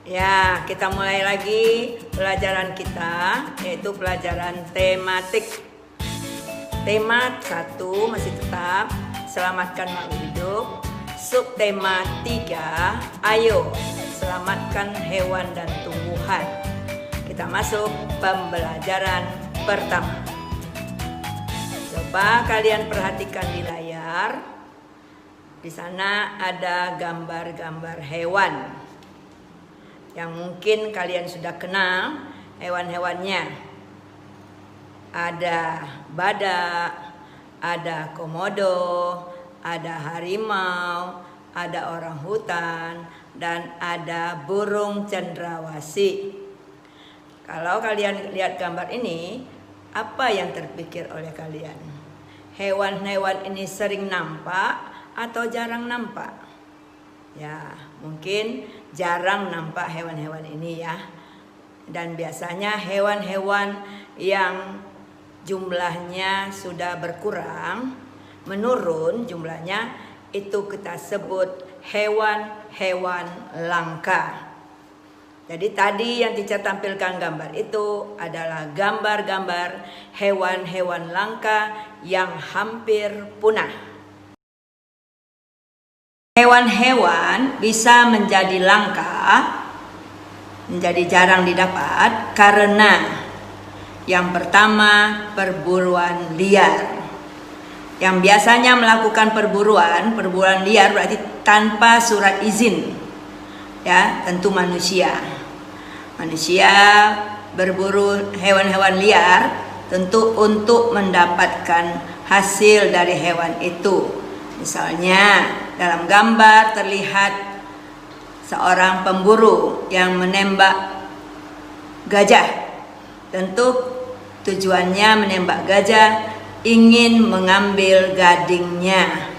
Ya, kita mulai lagi pelajaran kita, yaitu pelajaran tematik. Tema 1 masih tetap selamatkan makhluk hidup. Subtema 3, ayo selamatkan hewan dan tumbuhan. Kita masuk pembelajaran pertama. Coba kalian perhatikan di layar. Di sana ada gambar-gambar hewan yang mungkin kalian sudah kenal hewan-hewannya. Ada badak, ada komodo, ada harimau, ada orang hutan, dan ada burung cendrawasih. Kalau kalian lihat gambar ini, apa yang terpikir oleh kalian? Hewan-hewan ini sering nampak atau jarang nampak? Ya, mungkin jarang nampak hewan-hewan ini ya. Dan biasanya hewan-hewan yang jumlahnya sudah berkurang, menurun jumlahnya, itu kita sebut hewan-hewan langka. Jadi tadi yang teacher tampilkan gambar itu adalah gambar-gambar hewan-hewan langka yang hampir punah. Hewan-hewan bisa menjadi langka, menjadi jarang didapat karena yang pertama, perburuan liar. Yang biasanya melakukan perburuan liar berarti tanpa surat izin. Ya, tentu manusia. Manusia berburu hewan-hewan liar tentu untuk mendapatkan hasil dari hewan itu. Misalnya dalam gambar terlihat seorang pemburu yang menembak gajah. Tentu tujuannya menembak gajah ingin mengambil gadingnya,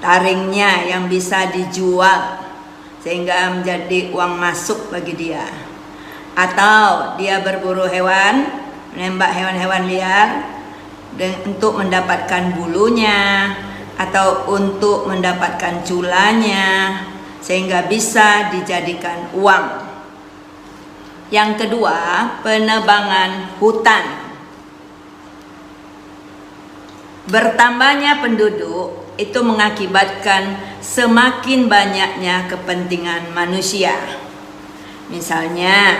taringnya yang bisa dijual sehingga menjadi uang masuk bagi dia. Atau dia berburu hewan, menembak hewan-hewan liar untuk mendapatkan bulunya atau untuk mendapatkan culanya sehingga bisa dijadikan uang. Yang kedua, penebangan hutan. Bertambahnya penduduk itu mengakibatkan semakin banyaknya kepentingan manusia. Misalnya,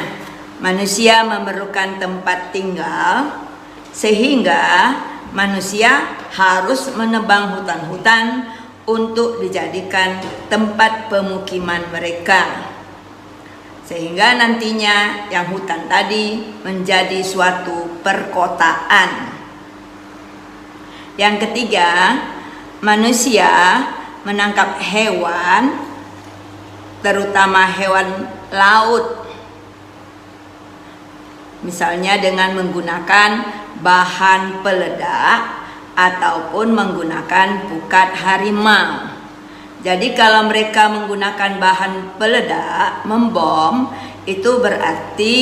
manusia memerlukan tempat tinggal sehingga manusia harus menebang hutan-hutan untuk dijadikan tempat pemukiman mereka. Sehingga nantinya yang hutan tadi menjadi suatu perkotaan. Yang ketiga, manusia menangkap hewan, terutama hewan laut. Misalnya dengan menggunakan bahan peledak ataupun menggunakan pukat harimau. Jadi kalau mereka menggunakan bahan peledak, membom, itu berarti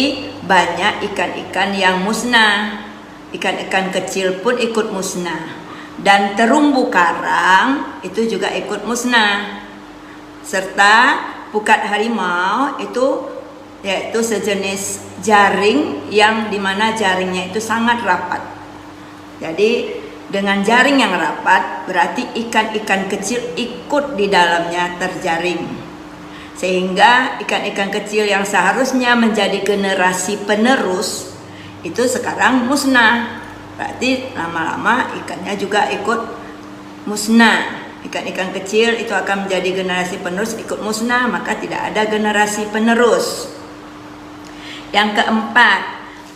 banyak ikan-ikan yang musnah. Ikan-ikan kecil pun ikut musnah. Dan terumbu karang itu juga ikut musnah. Serta pukat harimau itu yaitu sejenis jaring yang dimana jaringnya itu sangat rapat. Jadi dengan jaring yang rapat berarti ikan-ikan kecil ikut di dalamnya terjaring. Sehingga ikan-ikan kecil yang seharusnya menjadi generasi penerus itu sekarang musnah. Berarti lama-lama ikannya juga ikut musnah. Ikan-ikan kecil itu akan menjadi generasi penerus ikut musnah, maka tidak ada generasi penerus. Yang keempat,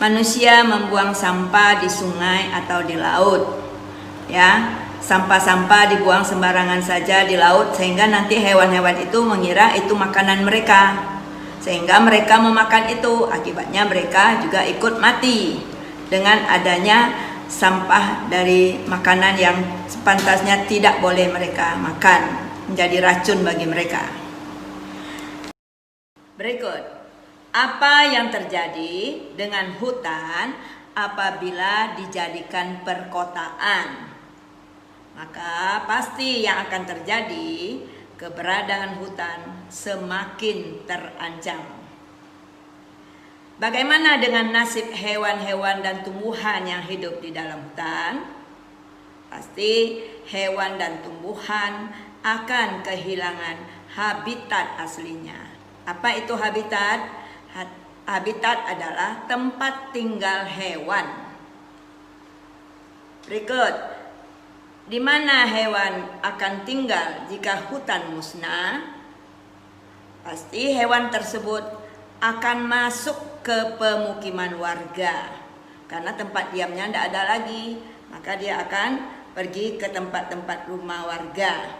manusia membuang sampah di sungai atau di laut. Ya, sampah-sampah dibuang sembarangan saja di laut sehingga nanti hewan-hewan itu mengira itu makanan mereka. Sehingga mereka memakan itu, akibatnya mereka juga ikut mati dengan adanya sampah dari makanan yang sepantasnya tidak boleh mereka makan, menjadi racun bagi mereka. Berikut. Apa yang terjadi dengan hutan apabila dijadikan perkotaan? Maka pasti yang akan terjadi keberadaan hutan semakin terancam. Bagaimana dengan nasib hewan-hewan dan tumbuhan yang hidup di dalam hutan? Pasti hewan dan tumbuhan akan kehilangan habitat aslinya. Apa itu habitat? Habitat adalah tempat tinggal hewan. Berikut, di mana hewan akan tinggal jika hutan musnah? Pasti hewan tersebut akan masuk ke pemukiman warga. Karena tempat diamnya tidak ada lagi, maka dia akan pergi ke tempat-tempat rumah warga.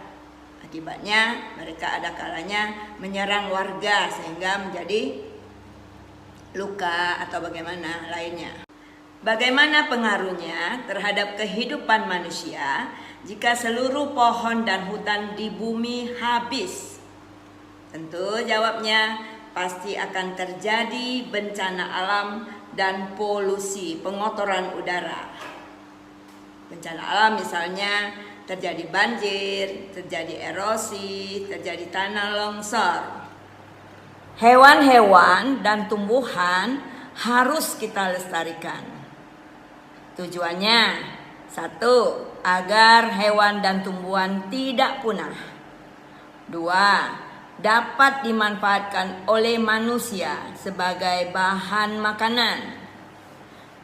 Akibatnya mereka ada kalanya menyerang warga sehingga menjadi luka atau bagaimana lainnya. Bagaimana pengaruhnya terhadap kehidupan manusia jika seluruh pohon dan hutan di bumi habis? Tentu jawabnya pasti akan terjadi bencana alam dan polusi, pengotoran udara. Bencana alam misalnya terjadi banjir, terjadi erosi, terjadi tanah longsor. Hewan-hewan dan tumbuhan harus kita lestarikan. Tujuannya, 1. Agar hewan dan tumbuhan tidak punah. 2. Dapat dimanfaatkan oleh manusia sebagai bahan makanan.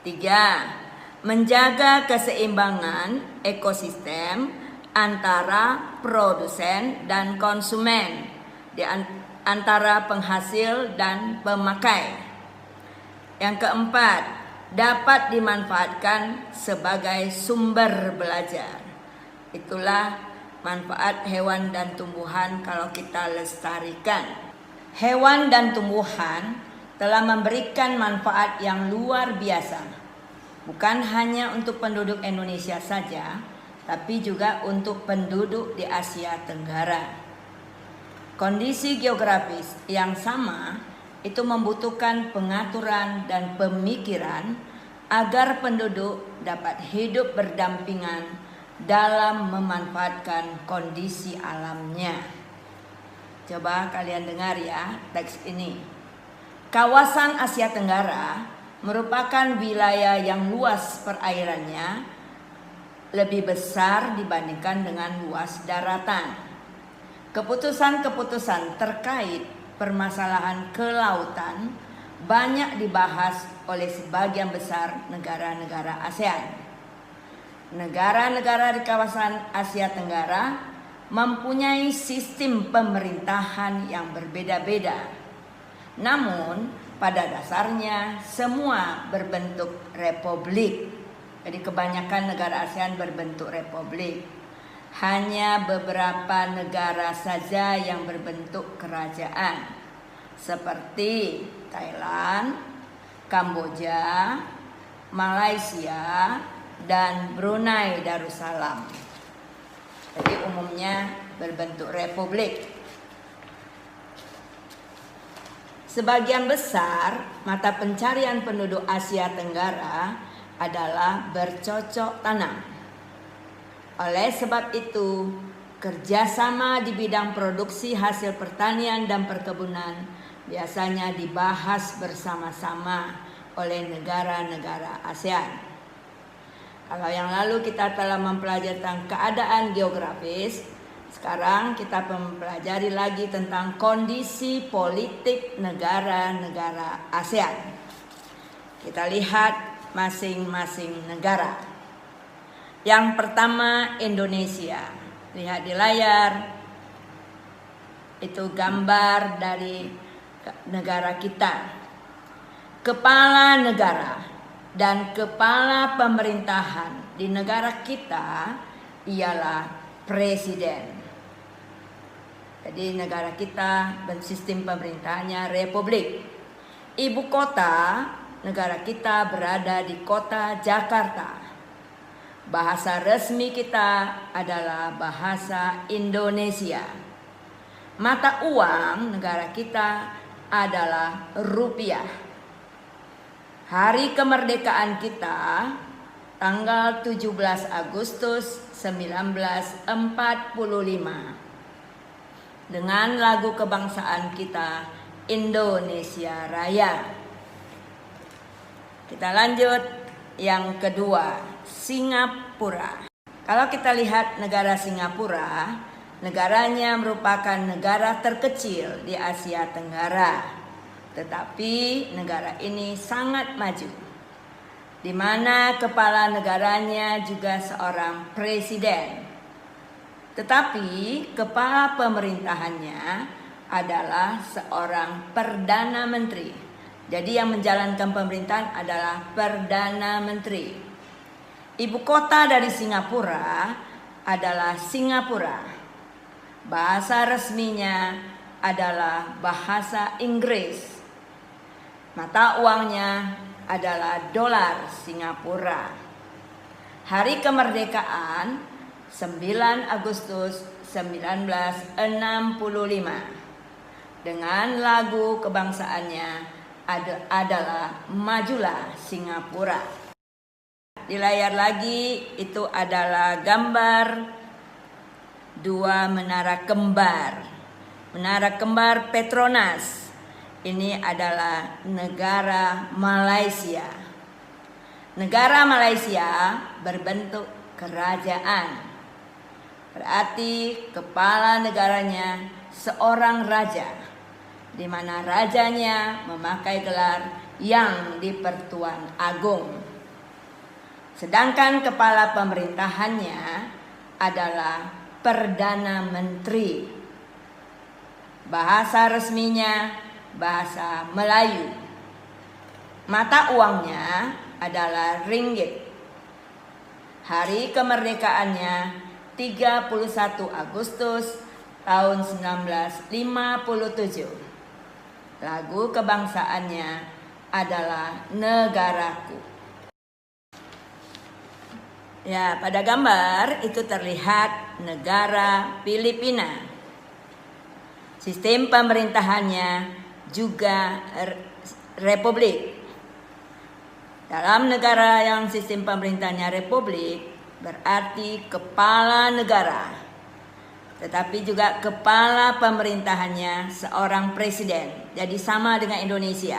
3. Menjaga keseimbangan ekosistem antara produsen dan konsumen, di antara penghasil dan pemakai. Yang keempat, dapat dimanfaatkan sebagai sumber belajar. Itulah manfaat hewan dan tumbuhan kalau kita lestarikan. Hewan dan tumbuhan telah memberikan manfaat yang luar biasa. Bukan hanya untuk penduduk Indonesia saja, tapi juga untuk penduduk di Asia Tenggara. Kondisi geografis yang sama itu membutuhkan pengaturan dan pemikiran agar penduduk dapat hidup berdampingan dalam memanfaatkan kondisi alamnya. Coba kalian dengar ya teks ini. Kawasan Asia Tenggara merupakan wilayah yang luas perairannya lebih besar dibandingkan dengan luas daratan. Keputusan-keputusan terkait permasalahan kelautan banyak dibahas oleh sebagian besar negara-negara ASEAN. Negara-negara di kawasan Asia Tenggara mempunyai sistem pemerintahan yang berbeda-beda. Namun, pada dasarnya semua berbentuk republik. Jadi kebanyakan negara ASEAN berbentuk republik. Hanya beberapa negara saja yang berbentuk kerajaan, seperti Thailand, Kamboja, Malaysia, dan Brunei Darussalam. Jadi umumnya berbentuk republik. Sebagian besar mata pencarian penduduk Asia Tenggara adalah bercocok tanam. Oleh sebab itu, kerjasama di bidang produksi hasil pertanian dan perkebunan biasanya dibahas bersama-sama oleh negara-negara ASEAN. Kalau yang lalu kita telah mempelajari tentang keadaan geografis, sekarang kita mempelajari lagi tentang kondisi politik negara-negara ASEAN. Kita lihat masing-masing negara. Yang pertama Indonesia. Lihat di layar. Itu gambar dari negara kita. Kepala negara dan kepala pemerintahan di negara kita ialah presiden. Jadi negara kita sistem pemerintahannya republik. Ibu kota negara kita berada di kota Jakarta. Bahasa resmi kita adalah bahasa Indonesia. Mata uang negara kita adalah rupiah. Hari kemerdekaan kita tanggal 17 Agustus 1945 dengan lagu kebangsaan kita Indonesia Raya. Kita lanjut yang kedua, Singapura. Kalau kita lihat negara Singapura, negaranya merupakan negara terkecil di Asia Tenggara. Tetapi negara ini sangat maju, di mana kepala negaranya juga seorang presiden. Tetapi kepala pemerintahannya adalah seorang perdana menteri. Jadi yang menjalankan pemerintahan adalah perdana menteri. Ibu kota dari Singapura adalah Singapura. Bahasa resminya adalah bahasa Inggris. Mata uangnya adalah dolar Singapura. Hari kemerdekaan 9 Agustus 1965. Dengan lagu kebangsaannya adalah Majulah Singapura. Di layar lagi itu adalah gambar dua menara kembar. Menara kembar Petronas. Ini adalah negara Malaysia. Negara Malaysia berbentuk kerajaan. Berarti kepala negaranya seorang raja, di mana rajanya memakai gelar Yang di-Pertuan Agong. Sedangkan kepala pemerintahannya adalah Perdana Menteri. Bahasa resminya bahasa Melayu. Mata uangnya adalah ringgit. Hari kemerdekaannya 31 Agustus tahun 1957. Lagu kebangsaannya adalah Negaraku. Ya, pada gambar itu terlihat negara Filipina. Sistem pemerintahannya juga republik. Dalam negara yang sistem pemerintahannya republik, berarti kepala negara. Tetapi juga kepala pemerintahannya seorang presiden. Jadi sama dengan Indonesia.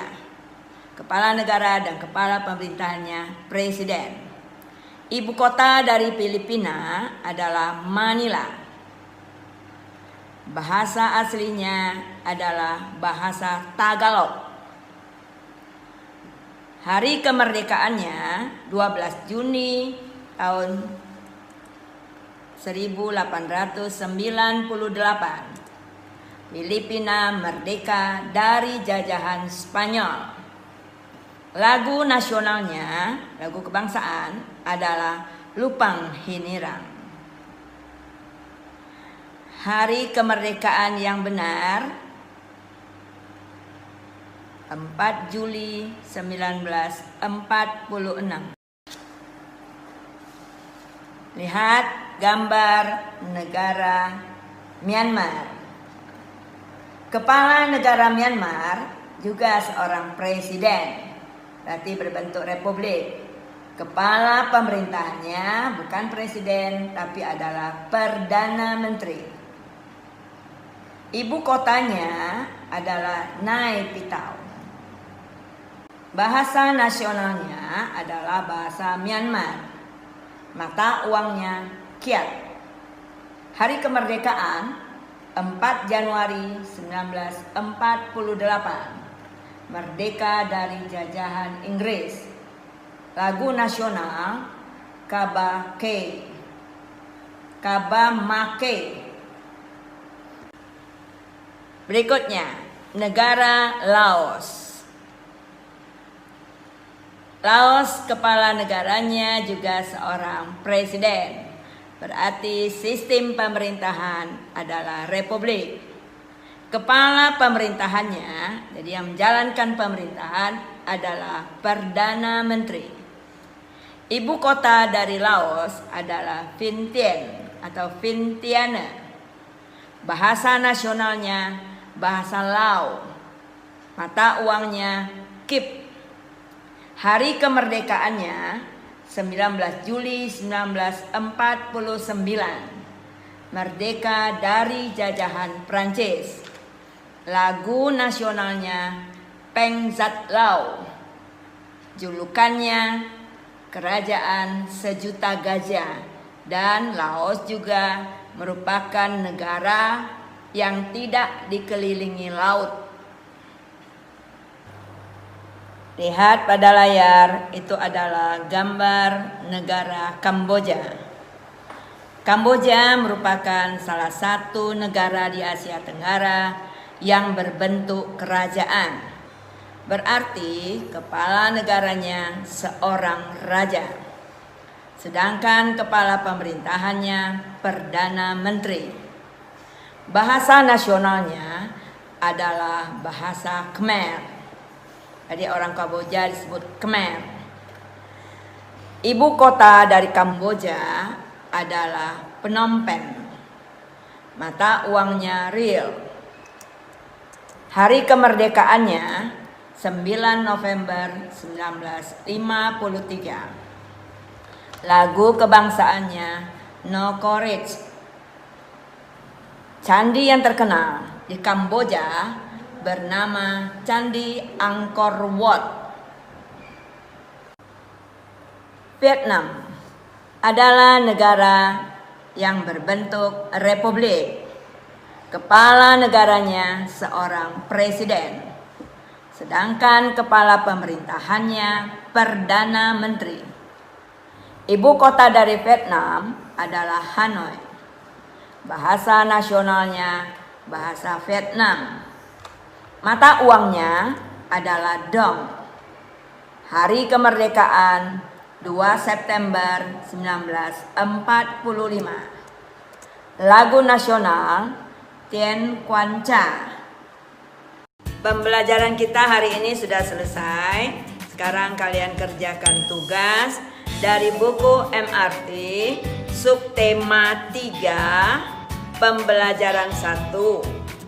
Kepala negara dan kepala pemerintahannya presiden. Ibu kota dari Filipina adalah Manila. Bahasa aslinya adalah bahasa Tagalog. Hari kemerdekaannya 12 Juni tahun 1898. Filipina merdeka dari jajahan Spanyol. Lagu nasionalnya, lagu kebangsaan adalah Lupang Hinirang. Hari kemerdekaan yang benar 4 Juli 1946. Lihat gambar negara Myanmar. Kepala negara Myanmar juga seorang presiden, berarti berbentuk republik. Kepala pemerintahannya bukan presiden, tapi adalah perdana menteri. Ibu kotanya adalah Nay Pitau. Bahasa nasionalnya adalah bahasa Myanmar. Mata uangnya Kyat. Hari kemerdekaan 4 Januari 1948. Merdeka dari jajahan Inggris. Lagu nasional Kabake. Kabamake. Berikutnya, negara Laos. Laos kepala negaranya juga seorang presiden. Berarti sistem pemerintahan adalah republik. Kepala pemerintahannya, jadi yang menjalankan pemerintahan adalah Perdana Menteri. Ibu kota dari Laos adalah Vientiane atau Vientiane. Bahasa nasionalnya bahasa Lao. Mata uangnya Kip. Hari kemerdekaannya 19 Juli 1949. Merdeka dari jajahan Prancis. Lagu nasionalnya Peng Zat Lao. Julukannya Kerajaan Sejuta Gajah, dan Laos juga merupakan negara yang tidak dikelilingi laut. Lihat pada layar, itu adalah gambar negara Kamboja. Kamboja merupakan salah satu negara di Asia Tenggara yang berbentuk kerajaan. Berarti kepala negaranya seorang raja, sedangkan kepala pemerintahannya Perdana Menteri. Bahasa nasionalnya adalah bahasa Khmer. Jadi orang Kamboja disebut Khmer. Ibu kota dari Kamboja adalah Phnom Penh. Mata uangnya riel. Hari kemerdekaannya 9 November 1953. Lagu kebangsaannya No Courage. Candi yang terkenal di Kamboja bernama Candi Angkor Wat. Vietnam adalah negara yang berbentuk republik. Kepala negaranya seorang presiden, sedangkan kepala pemerintahannya Perdana Menteri. Ibu kota dari Vietnam adalah Hanoi. Bahasa nasionalnya bahasa Vietnam. Mata uangnya adalah dong. Hari kemerdekaan 2 September 1945. Lagu nasional Tien Quan Cha. Pembelajaran kita hari ini sudah selesai. Sekarang kalian kerjakan tugas dari buku MRT subtema 3 pembelajaran 1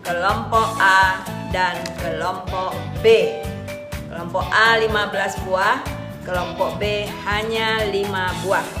kelompok A dan kelompok B. Kelompok A 15 buah, kelompok B hanya 5 buah.